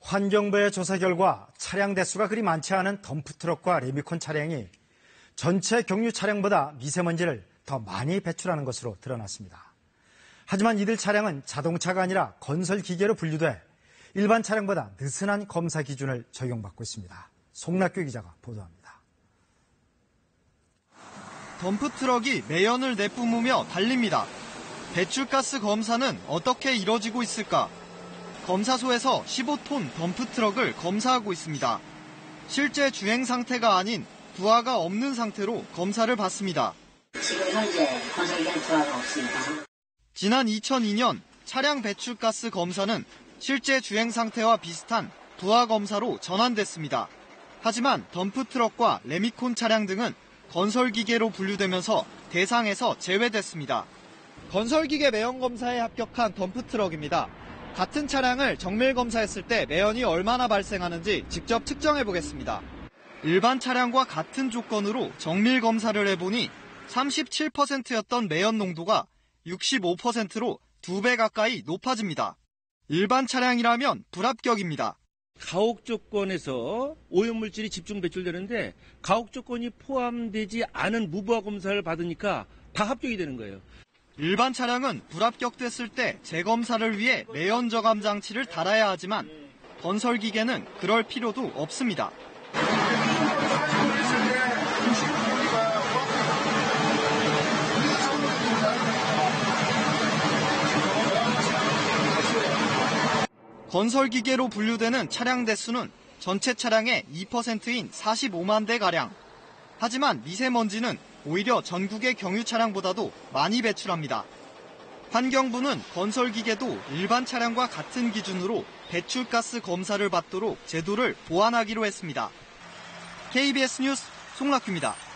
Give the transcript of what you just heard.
환경부의 조사 결과 차량 대수가 그리 많지 않은 덤프트럭과 레미콘 차량이 전체 경유 차량보다 미세먼지를 더 많이 배출하는 것으로 드러났습니다. 하지만 이들 차량은 자동차가 아니라 건설 기계로 분류돼 일반 차량보다 느슨한 검사 기준을 적용받고 있습니다. 송낙규 기자가 보도합니다. 덤프트럭이 매연을 내뿜으며 달립니다. 배출가스 검사는 어떻게 이뤄지고 있을까? 검사소에서 15톤 덤프트럭을 검사하고 있습니다. 실제 주행 상태가 아닌 부하가 없는 상태로 검사를 받습니다. 지금 현재 건설기엔 부하가 없습니다. 지난 2002년 차량 배출가스 검사는 실제 주행 상태와 비슷한 부하 검사로 전환됐습니다. 하지만 덤프트럭과 레미콘 차량 등은 건설기계로 분류되면서 대상에서 제외됐습니다. 건설기계 매연 검사에 합격한 덤프트럭입니다. 같은 차량을 정밀 검사했을 때 매연이 얼마나 발생하는지 직접 측정해 보겠습니다. 일반 차량과 같은 조건으로 정밀 검사를 해보니 37%였던 매연 농도가 65%로 2배 가까이 높아집니다. 일반 차량이라면 불합격입니다. 가옥 조건에서 오염물질이 집중 배출되는데 가옥 조건이 포함되지 않은 무부하 검사를 받으니까 다 합격이 되는 거예요. 일반 차량은 불합격됐을 때 재검사를 위해 매연 저감 장치를 달아야 하지만 건설기계는 그럴 필요도 없습니다. 건설기계로 분류되는 차량 대수는 전체 차량의 2%인 45만 대가량. 하지만 미세먼지는 오히려 전국의 경유 차량보다도 많이 배출합니다. 환경부는 건설기계도 일반 차량과 같은 기준으로 배출가스 검사를 받도록 제도를 보완하기로 했습니다. KBS 뉴스 송낙규입니다.